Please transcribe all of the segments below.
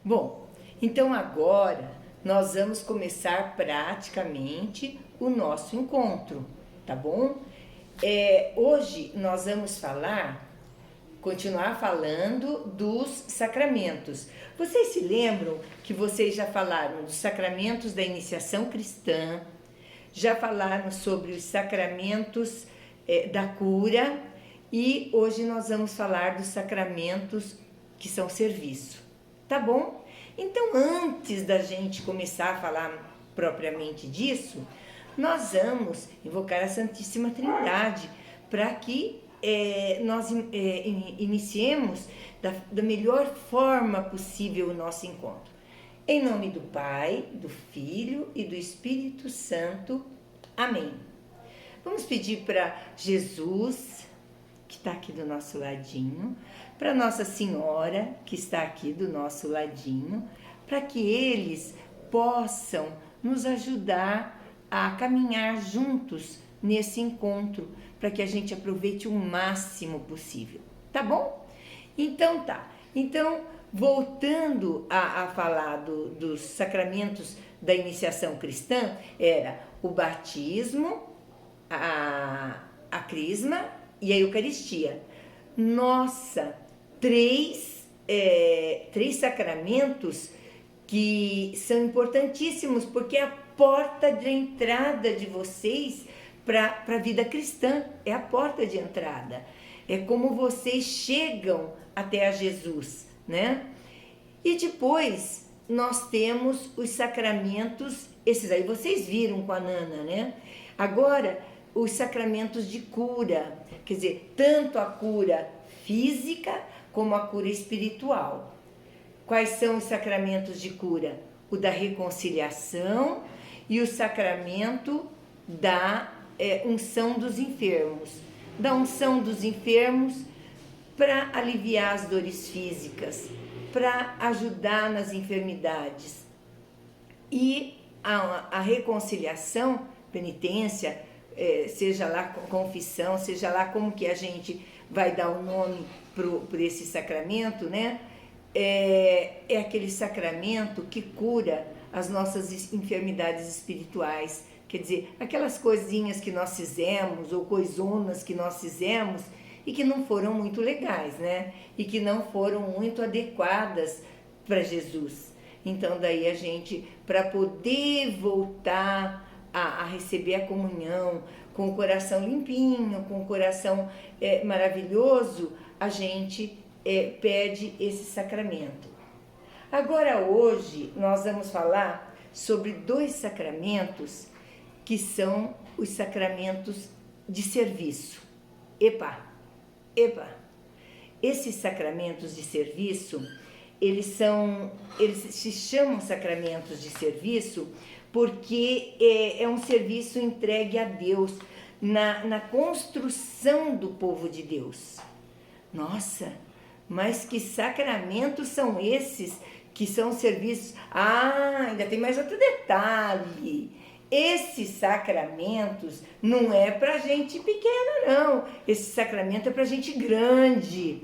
Bom, então agora nós vamos começar praticamente o nosso encontro, tá bom? Hoje nós vamos continuar falando dos sacramentos. Vocês se lembram que vocês já falaram dos sacramentos da iniciação cristã, já falaram sobre os sacramentos da cura e hoje nós vamos falar dos sacramentos que são serviço, tá bom? Então, antes da gente começar a falar propriamente disso, nós vamos invocar a Santíssima Trindade para que nós iniciemos da melhor forma possível o nosso encontro. Em nome do Pai, do Filho e do Espírito Santo. Amém. Vamos pedir para Jesus, que está aqui do nosso ladinho, para Nossa Senhora, que está aqui do nosso ladinho, para que eles possam nos ajudar a caminhar juntos nesse encontro, para que a gente aproveite o máximo possível, tá bom? Então tá. Então, voltando a falar dos sacramentos da iniciação cristã, era o batismo, a crisma e a Eucaristia. Nossa, três sacramentos que são importantíssimos, porque é a porta de entrada de vocês para a vida cristã, é a porta de entrada. É como vocês chegam até a Jesus, né? E depois nós temos os sacramentos, esses aí vocês viram com a Nana, né? Agora, os sacramentos de cura, quer dizer, tanto a cura física como a cura espiritual. Quais são os sacramentos de cura? O da reconciliação e o sacramento da unção dos enfermos. Da unção dos enfermos para aliviar as dores físicas, para ajudar nas enfermidades. E a reconciliação, penitência, seja lá confissão, seja lá como que a gente vai dar o nome para esse sacramento, né? É aquele sacramento que cura as nossas enfermidades espirituais. Quer dizer, aquelas coisinhas que nós fizemos ou coisonas que nós fizemos e que não foram muito legais, né? E que não foram muito adequadas para Jesus. Então, daí a gente, para poder voltar a receber a comunhão com o coração limpinho, com o coração maravilhoso, a gente pede esse sacramento. Agora, hoje, nós vamos falar sobre dois sacramentos que são os sacramentos de serviço. Epa! Esses sacramentos de serviço, eles se chamam sacramentos de serviço porque é um serviço entregue a Deus na construção do povo de Deus. Nossa, mas que sacramentos são esses que são serviços? Ainda tem mais outro detalhe. Esses sacramentos não é para gente pequena, não. Esse sacramento é para gente grande.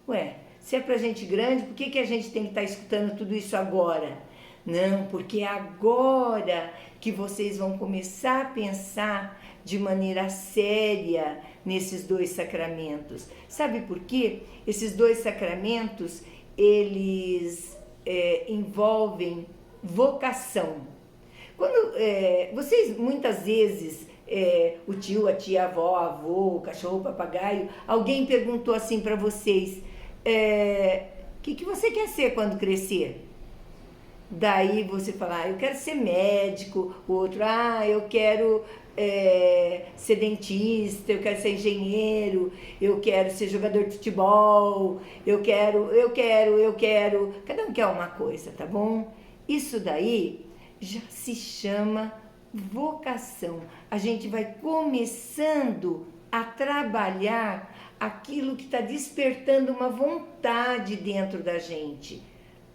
Ué, se é para gente grande, por que a gente tem que estar escutando tudo isso agora? Não, porque é agora que vocês vão começar a pensar de maneira séria nesses dois sacramentos. Sabe por quê? Esses dois sacramentos, eles envolvem vocação. Quando vocês muitas vezes, o tio, a tia, a avó, a avô, o cachorro, o papagaio, alguém perguntou assim para vocês, o que você quer ser quando crescer? Daí você fala, eu quero ser médico, o outro, eu quero ser dentista, eu quero ser engenheiro, eu quero ser jogador de futebol, eu quero, cada um quer uma coisa, tá bom? Isso daí já se chama vocação. A gente vai começando a trabalhar aquilo que está despertando uma vontade dentro da gente,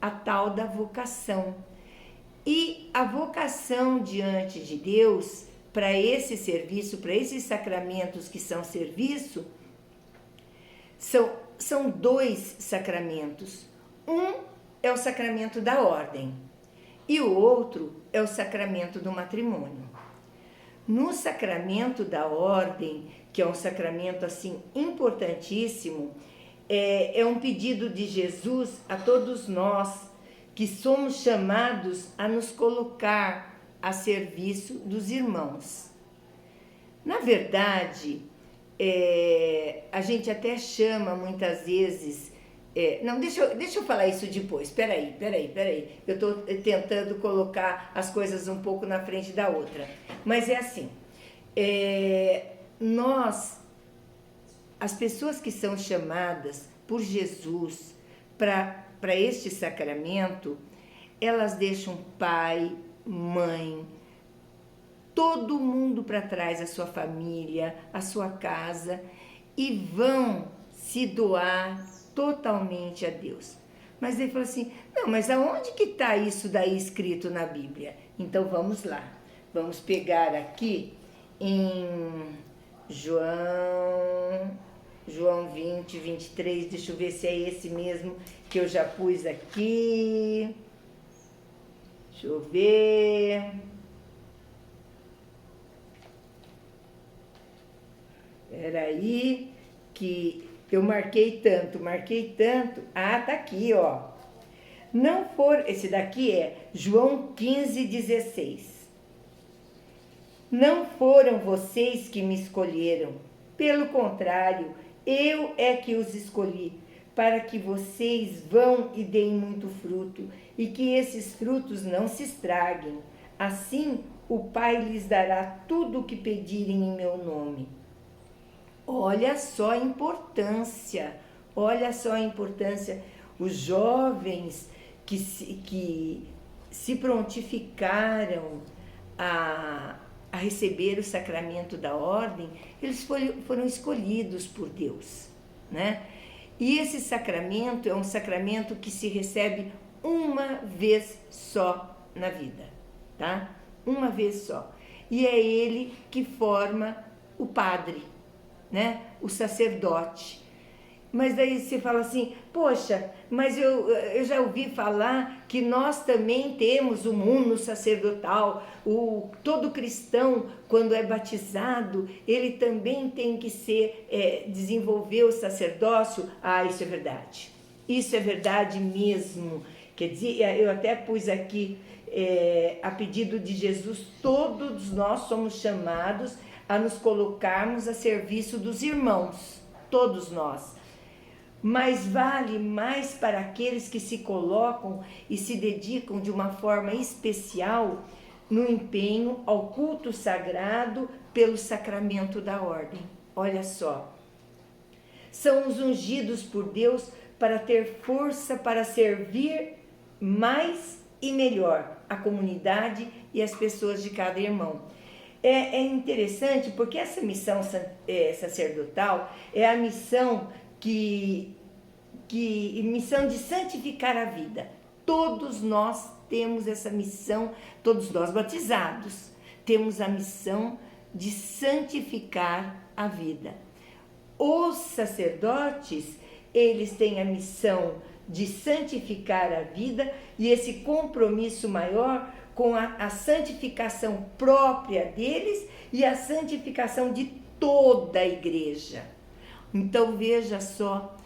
a tal da vocação. E a vocação diante de Deus, para esse serviço, para esses sacramentos que são serviço, são dois sacramentos. Um é o sacramento da ordem e o outro é o sacramento do matrimônio. No sacramento da ordem, que é um sacramento assim importantíssimo, é um pedido de Jesus a todos nós que somos chamados a nos colocar a serviço dos irmãos. Na verdade, a gente até chama muitas vezes... não, deixa eu falar isso depois. Peraí. Eu estou tentando colocar as coisas um pouco na frente da outra. Mas é assim, as pessoas que são chamadas por Jesus para este sacramento, elas deixam pai, mãe, todo mundo para trás, a sua família, a sua casa, e vão se doar totalmente a Deus. Mas ele falou assim, não, mas aonde que está isso daí escrito na Bíblia? Então vamos lá, vamos pegar aqui em João 20, 23, deixa eu ver se é esse mesmo que eu já pus aqui. Deixa eu ver. Peraí, que eu marquei tanto. Ah, tá aqui, ó. Não for, esse daqui é João 15, 16. Não foram vocês que me escolheram, pelo contrário, eu é que os escolhi, para que vocês vão e deem muito fruto, e que esses frutos não se estraguem. Assim, o Pai lhes dará tudo o que pedirem em meu nome. Olha só a importância, Os jovens que se prontificaram a receber o sacramento da ordem, eles foram escolhidos por Deus, né? E esse sacramento é um sacramento que se recebe uma vez só na vida, tá? Uma vez só. E é ele que forma o padre, né? O sacerdote. Mas daí você fala assim, poxa, mas eu já ouvi falar que nós também temos o mundo sacerdotal, todo cristão, quando é batizado, ele também tem que desenvolver o sacerdócio. Ah, isso é verdade mesmo. Quer dizer, eu até pus aqui, a pedido de Jesus, todos nós somos chamados a nos colocarmos a serviço dos irmãos, todos nós. Mas vale mais para aqueles que se colocam e se dedicam de uma forma especial no empenho ao culto sagrado pelo sacramento da ordem. Olha só, são os ungidos por Deus para ter força para servir mais e melhor a comunidade e as pessoas de cada irmão. É interessante porque essa missão sacerdotal é a missão missão de santificar a vida. Todos nós temos essa missão, todos nós batizados, temos a missão de santificar a vida. Os sacerdotes, eles têm a missão de santificar a vida e esse compromisso maior com a santificação própria deles e a santificação de toda a igreja. Então veja só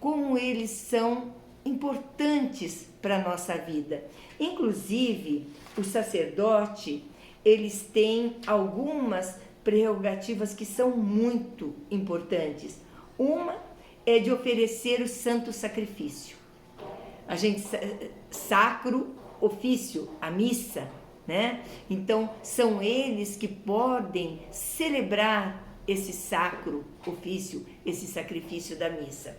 como eles são importantes para a nossa vida. Inclusive, o sacerdote, eles têm algumas prerrogativas que são muito importantes. Uma é de oferecer o santo sacrifício. Sacro ofício, a missa, né? Então, são eles que podem celebrar esse sacro ofício, esse sacrifício da missa.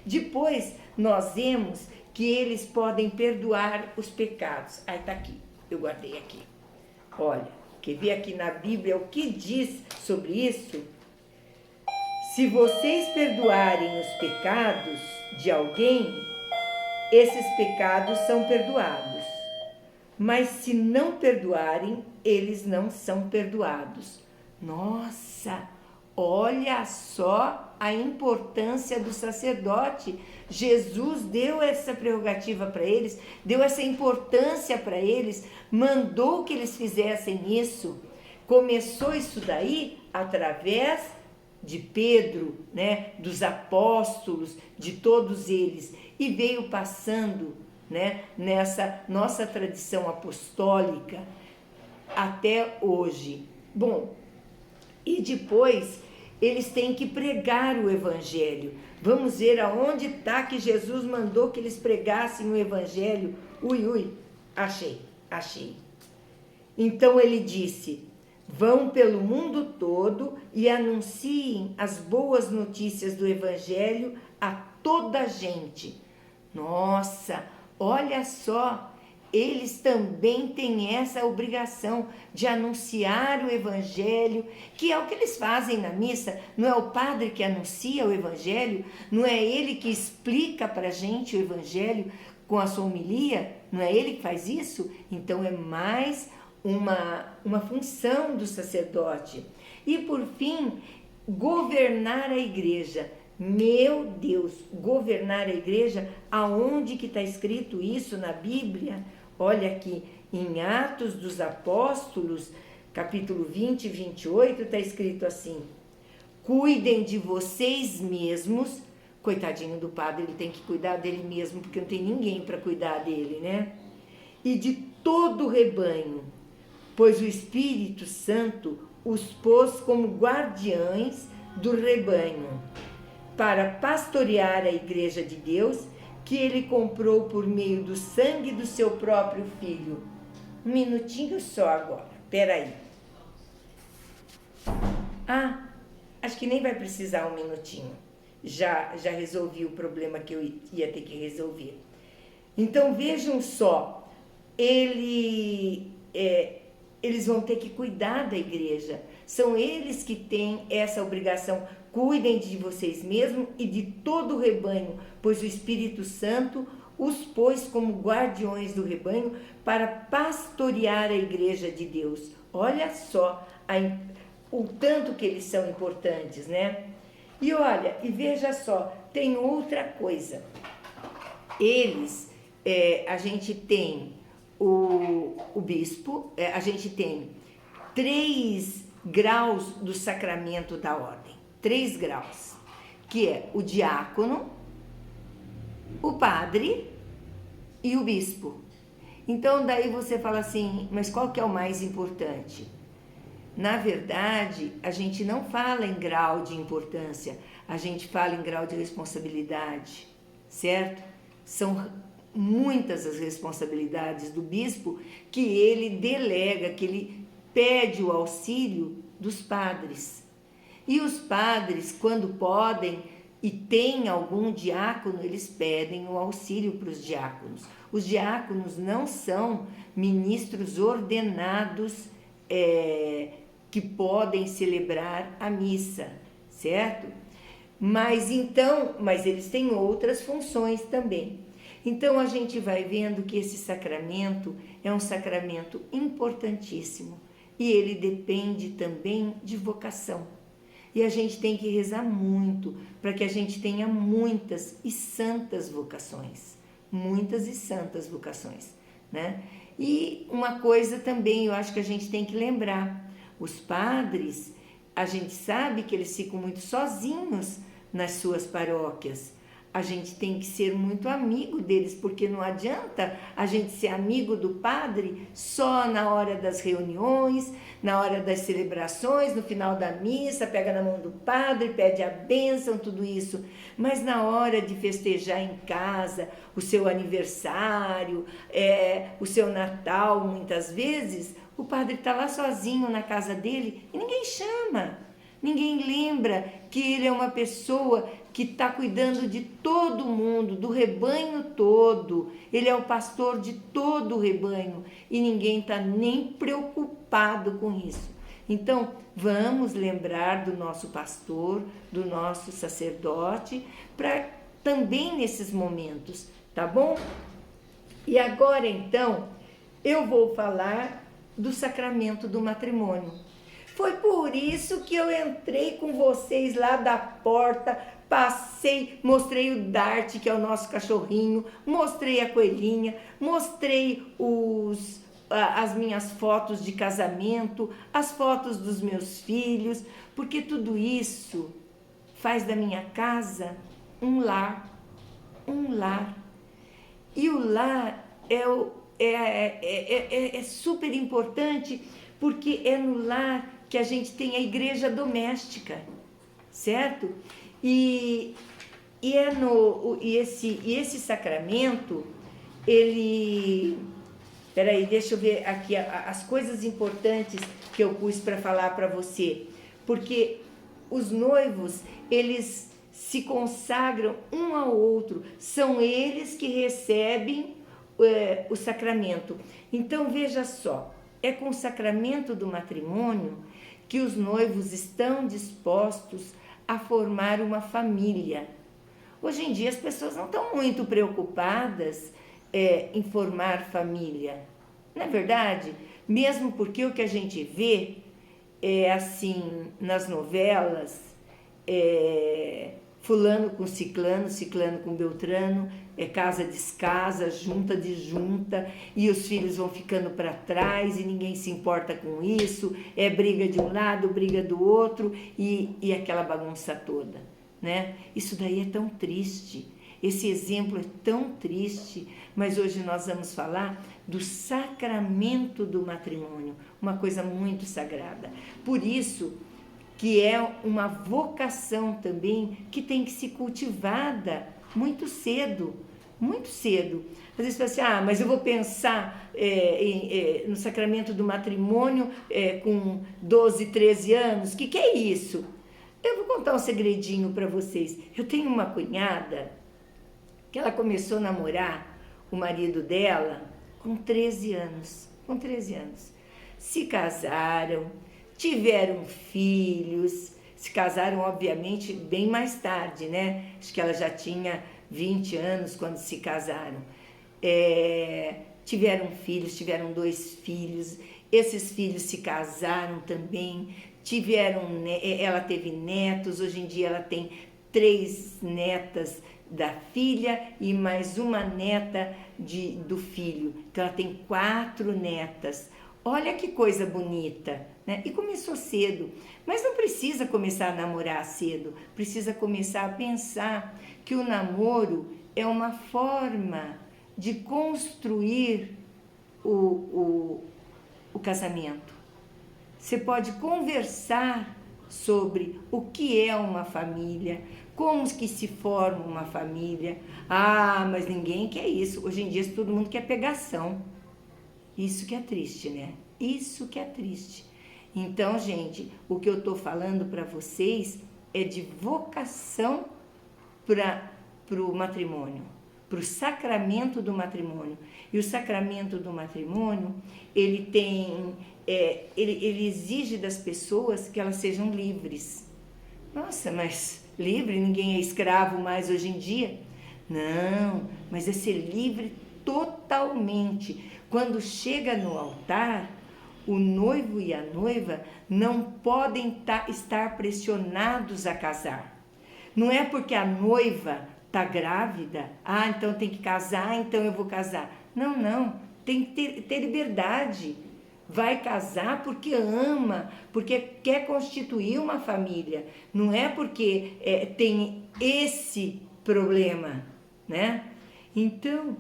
Depois, nós vemos que eles podem perdoar os pecados. Aí tá aqui, eu guardei aqui. Olha, quer ver aqui na Bíblia o que diz sobre isso? Se vocês perdoarem os pecados de alguém, esses pecados são perdoados. Mas se não perdoarem, eles não são perdoados. Nossa! Olha só a importância do sacerdote. Jesus deu essa prerrogativa para eles, deu essa importância para eles, mandou que eles fizessem isso. Começou isso daí através de Pedro, né, dos apóstolos, de todos eles, e veio passando, né, nessa nossa tradição apostólica até hoje. Bom, e depois eles têm que pregar o evangelho. Vamos ver aonde está que Jesus mandou que eles pregassem o evangelho. Achei. Então ele disse: vão pelo mundo todo e anunciem as boas notícias do evangelho a toda a gente. Nossa, olha só, eles também têm essa obrigação de anunciar o evangelho, que é o que eles fazem na missa. Não é o padre que anuncia o evangelho, não é ele que explica para a gente o evangelho com a sua homilia, não é ele que faz isso? Então é mais uma função do sacerdote. E por fim, governar a igreja. Meu Deus, governar a igreja, aonde que está escrito isso na Bíblia? Olha aqui, em Atos dos Apóstolos, capítulo 20 e 28, está escrito assim: cuidem de vocês mesmos. Coitadinho do padre, ele tem que cuidar dele mesmo, porque não tem ninguém para cuidar dele, né? E de todo o rebanho, pois o Espírito Santo os pôs como guardiães do rebanho, para pastorear a igreja de Deus, que ele comprou por meio do sangue do seu próprio Filho. Um minutinho só agora, peraí. Acho que nem vai precisar um minutinho. Já resolvi o problema que eu ia ter que resolver. Então vejam só, eles vão ter que cuidar da igreja. São eles que têm essa obrigação. Cuidem de vocês mesmos e de todo o rebanho, pois o Espírito Santo os pôs como guardiões do rebanho para pastorear a igreja de Deus. Olha só o tanto que eles são importantes, né? E olha, e veja só, tem outra coisa. A gente tem o bispo, a gente tem 3 graus do sacramento da ordem. 3 graus, que é o diácono, o padre e o bispo. Então daí você fala assim, mas qual que é o mais importante? Na verdade, a gente não fala em grau de importância, a gente fala em grau de responsabilidade, certo? São muitas as responsabilidades do bispo que ele delega, que ele pede o auxílio dos padres. E os padres, quando podem e tem algum diácono, eles pedem o auxílio para os diáconos. Os diáconos não são ministros ordenados que podem celebrar a missa, certo? Mas eles têm outras funções também. Então a gente vai vendo que esse sacramento é um sacramento importantíssimo e ele depende também de vocação. E a gente tem que rezar muito para que a gente tenha muitas e santas vocações. Muitas e santas vocações, né? E uma coisa também eu acho que a gente tem que lembrar. Os padres, a gente sabe que eles ficam muito sozinhos nas suas paróquias. A gente tem que ser muito amigo deles, porque não adianta a gente ser amigo do padre só na hora das reuniões, na hora das celebrações, no final da missa, pega na mão do padre, pede a bênção, tudo isso. Mas na hora de festejar em casa, o seu aniversário, o seu Natal, muitas vezes, o padre está lá sozinho na casa dele e ninguém chama, ninguém lembra que ele é uma pessoa que está cuidando de todo mundo, do rebanho todo. Ele é o pastor de todo o rebanho e ninguém está nem preocupado com isso. Então, vamos lembrar do nosso pastor, do nosso sacerdote, para também nesses momentos, tá bom? E agora, então, eu vou falar do sacramento do matrimônio. Foi por isso que eu entrei com vocês lá da porta, passei, mostrei o Dart, que é o nosso cachorrinho, mostrei a coelhinha, mostrei as minhas fotos de casamento, as fotos dos meus filhos, porque tudo isso faz da minha casa um lar, um lar. E o lar é super importante, porque é no lar que a gente tem a igreja doméstica, certo? E esse sacramento, ele... Peraí, deixa eu ver aqui as coisas importantes que eu pus para falar para você. Porque os noivos, eles se consagram um ao outro, são eles que recebem o sacramento. Então, veja só, é com o sacramento do matrimônio que os noivos estão dispostos a formar uma família. Hoje em dia as pessoas não estão muito preocupadas em formar família, não é verdade? Mesmo porque o que a gente vê é assim nas novelas, fulano com ciclano, ciclano com beltrano, casa descasa, junta desjunta, e os filhos vão ficando para trás e ninguém se importa com isso, briga de um lado, briga do outro e aquela bagunça toda, né? Isso daí é tão triste, esse exemplo é tão triste, mas hoje nós vamos falar do sacramento do matrimônio, uma coisa muito sagrada. Por isso que é uma vocação também que tem que ser cultivada muito cedo, muito cedo. Às vezes você fala assim, mas eu vou pensar no sacramento do matrimônio com 12, 13 anos, o que é isso? Eu vou contar um segredinho para vocês. Eu tenho uma cunhada que ela começou a namorar o marido dela com 13 anos. Com 13 anos. Se casaram, tiveram filhos, se casaram, obviamente, bem mais tarde, né? Acho que ela já tinha 20 anos quando se casaram. Tiveram filhos, tiveram 2 filhos. Esses filhos se casaram também. Ela teve netos, hoje em dia ela tem 3 netas da filha e mais uma neta do filho. Então ela tem 4 netas. Olha que coisa bonita, né? E começou cedo, mas não precisa começar a namorar cedo, precisa começar a pensar que o namoro é uma forma de construir o casamento. Você pode conversar sobre o que é uma família, como que se forma uma família. Mas ninguém quer isso. Hoje em dia todo mundo quer pegação. Isso que é triste, né? Isso que é triste. Então, gente, o que eu estou falando para vocês é de vocação para o matrimônio, para o sacramento do matrimônio. E o sacramento do matrimônio, ele exige das pessoas que elas sejam livres. Nossa, mas livre? Ninguém é escravo mais hoje em dia? Não, mas é ser livre totalmente. Quando chega no altar, o noivo e a noiva não podem estar pressionados a casar. Não é porque a noiva está grávida, então tem que casar, então eu vou casar. Não, tem que ter liberdade. Vai casar porque ama, porque quer constituir uma família. Não é porque tem esse problema, né? Então,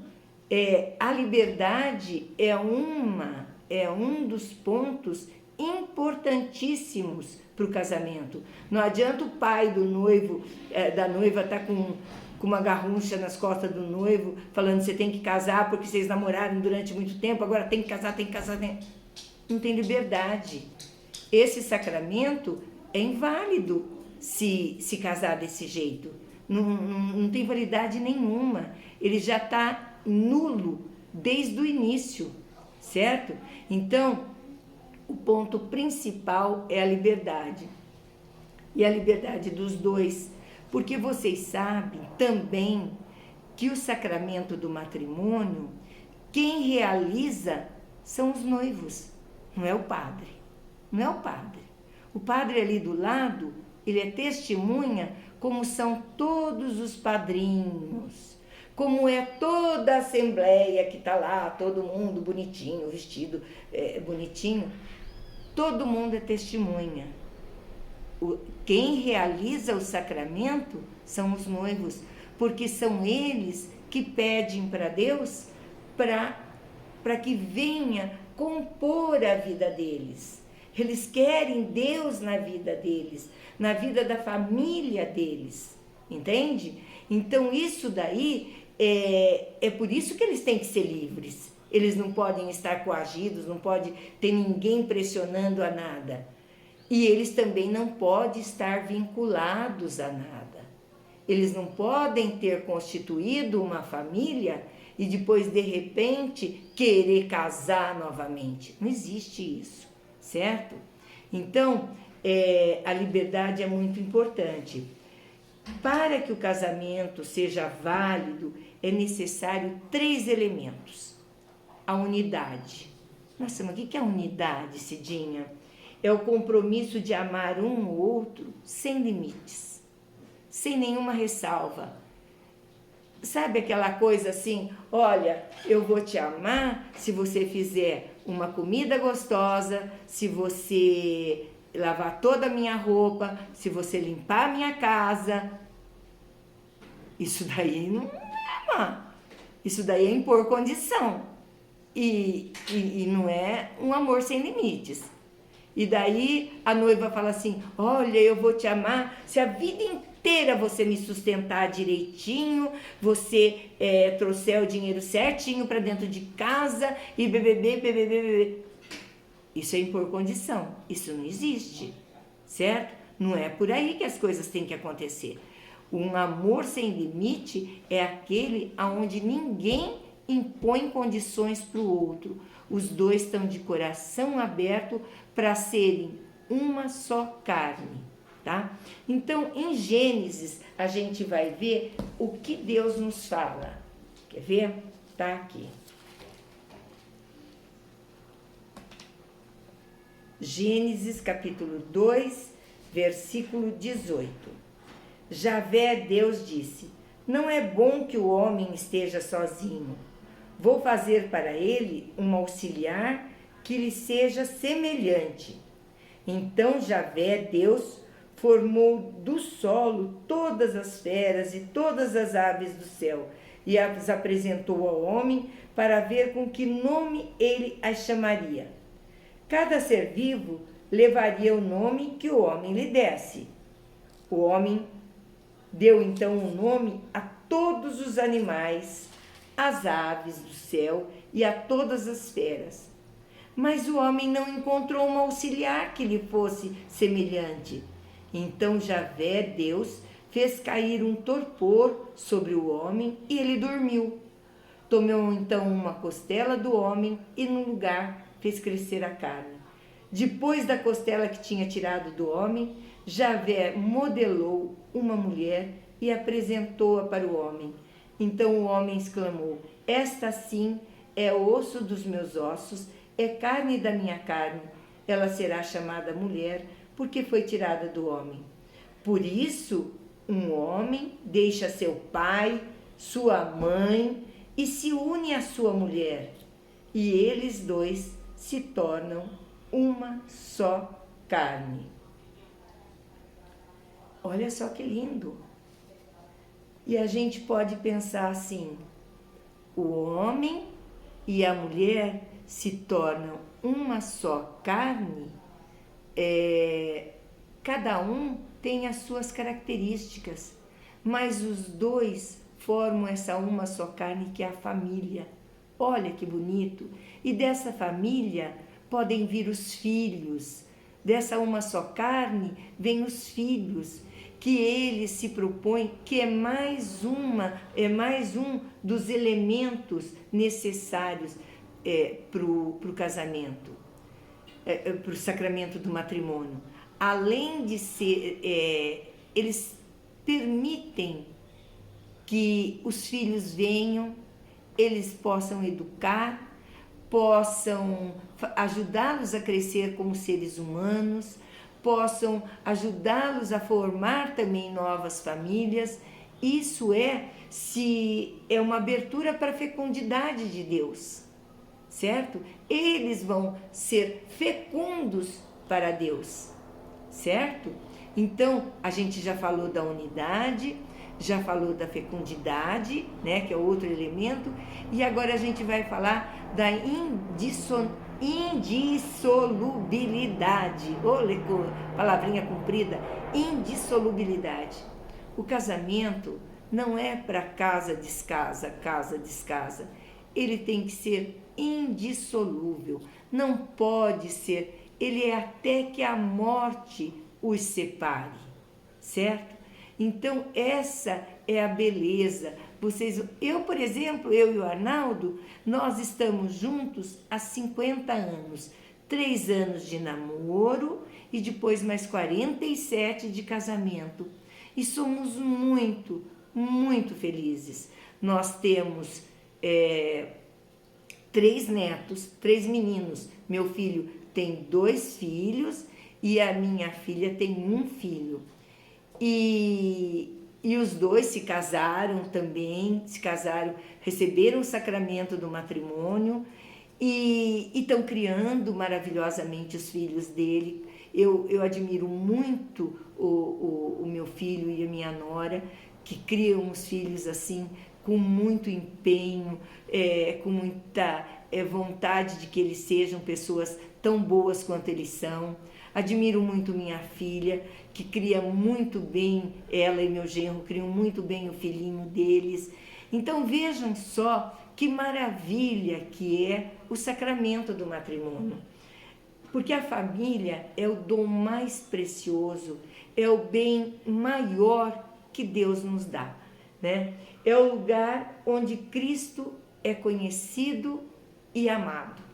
a liberdade é um dos pontos importantíssimos para o casamento. Não adianta o pai do noivo, da noiva estar com uma garruncha nas costas do noivo, falando você tem que casar porque vocês namoraram durante muito tempo, agora tem que casar. Não tem liberdade. Esse sacramento é inválido se casar desse jeito. Não tem validade nenhuma. Ele já está nulo desde o início, certo? Então, o ponto principal é a liberdade. E a liberdade dos dois. Porque vocês sabem também que o sacramento do matrimônio, quem realiza são os noivos, não é o padre. Não é o padre. O padre ali do lado, ele é testemunha como são todos os padrinhos, como é toda a assembleia que está lá, todo mundo bonitinho, vestido bonitinho, todo mundo é testemunha. Quem realiza o sacramento são os noivos, porque são eles que pedem para Deus para que venha compor a vida deles. Eles querem Deus na vida deles, na vida da família deles, entende? Então isso daí é por isso que eles têm que ser livres. Eles não podem estar coagidos, não pode ter ninguém pressionando a nada. E eles também não podem estar vinculados a nada. Eles não podem ter constituído uma família e depois, de repente, querer casar novamente. Não existe isso, certo? Então, a liberdade é muito importante. Para que o casamento seja válido, é necessário 3 elementos. A unidade. Nossa, mas o que é a unidade, Cidinha? É o compromisso de amar um ou outro sem limites, sem nenhuma ressalva. Sabe aquela coisa assim, olha, eu vou te amar se você fizer uma comida gostosa, se você lavar toda a minha roupa, se você limpar a minha casa. Isso daí não é amar. Isso daí é impor condição. E não é um amor sem limites. E daí a noiva fala assim, olha, eu vou te amar se a vida inteira você me sustentar direitinho, você trouxer o dinheiro certinho para dentro de casa e bebê. Isso é impor condição, isso não existe, certo? Não é por aí que as coisas têm que acontecer. Um amor sem limite é aquele onde ninguém impõe condições para o outro. Os dois estão de coração aberto para serem uma só carne, tá? Então, em Gênesis, a gente vai ver o que Deus nos fala. Quer ver? Tá aqui. Gênesis, capítulo 2, versículo 18. Javé, Deus disse, não é bom que o homem esteja sozinho. Vou fazer para ele um auxiliar que lhe seja semelhante. Então Javé, Deus, formou do solo todas as feras e todas as aves do céu e as apresentou ao homem para ver com que nome ele as chamaria. Cada ser vivo levaria o nome que o homem lhe desse. O homem deu então um nome a todos os animais, às aves do céu e a todas as feras. Mas o homem não encontrou um auxiliar que lhe fosse semelhante. Então Javé, Deus, fez cair um torpor sobre o homem e ele dormiu. Tomou então uma costela do homem e no lugar fez crescer a carne. Depois da costela que tinha tirado do homem, Javé modelou uma mulher e apresentou-a para o homem. Então o homem exclamou, esta sim é osso dos meus ossos, é carne da minha carne. Ela será chamada mulher, porque foi tirada do homem. Por isso, um homem deixa seu pai, sua mãe e se une à sua mulher. E eles dois se tornam uma só carne. Olha só que lindo! E a gente pode pensar assim, o homem e a mulher se tornam uma só carne, cada um tem as suas características, mas os dois formam essa uma só carne que é a família. Olha que bonito! E dessa família podem vir os filhos, dessa uma só carne vêm os filhos, que ele se propõe, que é mais um dos elementos necessários para o casamento, para o sacramento do matrimônio. Além de ser, eles permitem que os filhos venham, eles possam educar, possam ajudá-los a crescer como seres humanos, possam ajudá-los a formar também novas famílias. Isso se é uma abertura para a fecundidade de Deus, certo? Eles vão ser fecundos para Deus, certo? Então, a gente já falou da unidade, já falou da fecundidade, né, que é outro elemento, e agora a gente vai falar da indissolubilidade. Olha, palavrinha comprida, indissolubilidade. O casamento não é para casa descasa, casa descasa. Ele tem que ser indissolúvel, não pode ser, ele é até que a morte os separe, certo? Então essa é a beleza. Eu, por exemplo, eu e o Arnaldo, nós estamos juntos há 50 anos, 3 anos de namoro e depois mais 47 de casamento. E somos muito, muito felizes. Nós temos 3 netos, 3 meninos. Meu filho tem 2 filhos e a minha filha tem 1 filho. E os 2 se casaram também, receberam o sacramento do matrimônio e estão criando maravilhosamente os filhos dele. Eu admiro muito o meu filho e a minha nora, que criam os filhos assim, com muito empenho, com muita vontade de que eles sejam pessoas tão boas quanto eles são. Admiro muito minha filha, que cria muito bem, ela e meu genro criam muito bem o filhinho deles. Então vejam só que maravilha que é o sacramento do matrimônio. Porque a família é o dom mais precioso, é o bem maior que Deus nos dá, né? É o lugar onde Cristo é conhecido e amado.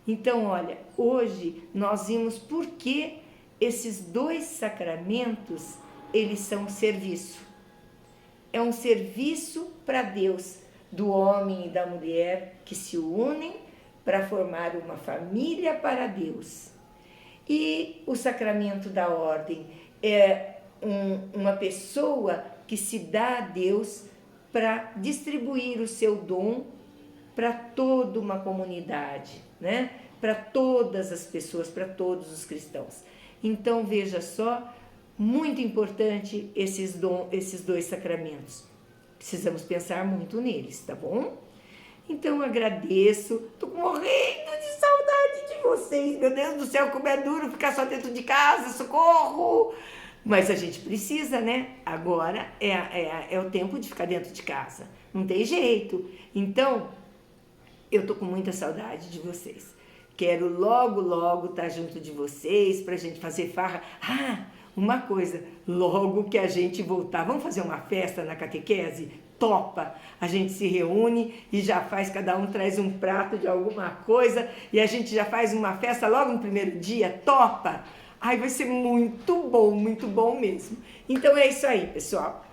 Então, olha, hoje nós vimos por que esses 2 sacramentos, eles são serviço. É um serviço para Deus, do homem e da mulher que se unem para formar uma família para Deus. E o sacramento da ordem é uma pessoa que se dá a Deus para distribuir o seu dom para toda uma comunidade, né? Para todas as pessoas, para todos os cristãos. Então, veja só, muito importante esses 2 sacramentos. Precisamos pensar muito neles, tá bom? Então, agradeço. Tô morrendo de saudade de vocês. Meu Deus do céu, como é duro ficar só dentro de casa, socorro! Mas a gente precisa, né? Agora é o tempo de ficar dentro de casa. Não tem jeito. Então, eu tô com muita saudade de vocês. Quero logo, logo estar junto de vocês pra gente fazer farra. Ah, uma coisa, logo que a gente voltar, vamos fazer uma festa na catequese? Topa! A gente se reúne e já faz, cada um traz um prato de alguma coisa e a gente já faz uma festa logo no primeiro dia? Topa! Ai, vai ser muito bom mesmo. Então é isso aí, pessoal.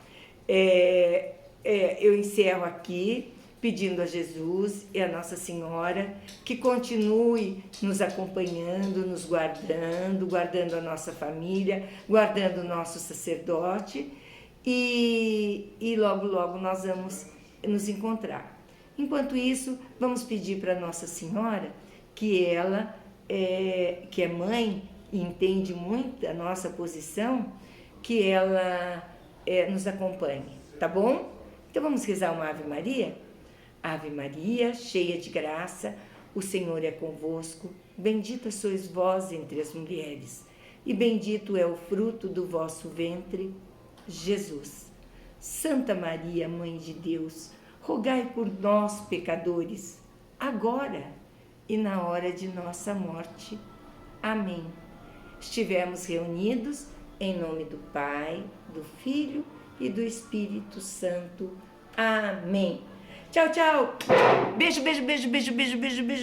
Eu encerro aqui pedindo a Jesus e a Nossa Senhora que continue nos acompanhando, nos guardando a nossa família, guardando o nosso sacerdote e logo, logo nós vamos nos encontrar. Enquanto isso, vamos pedir para Nossa Senhora que ela, que é mãe e entende muito a nossa posição, que ela nos acompanhe, tá bom? Então vamos rezar uma Ave Maria? Ave Maria, cheia de graça, o Senhor é convosco, bendita sois vós entre as mulheres, e bendito é o fruto do vosso ventre, Jesus. Santa Maria, Mãe de Deus, rogai por nós, pecadores, agora e na hora de nossa morte. Amém. Estivemos reunidos em nome do Pai, do Filho e do Espírito Santo. Amém. Tchau, tchau. Beijo, beijo, beijo, beijo, beijo, beijo, beijo.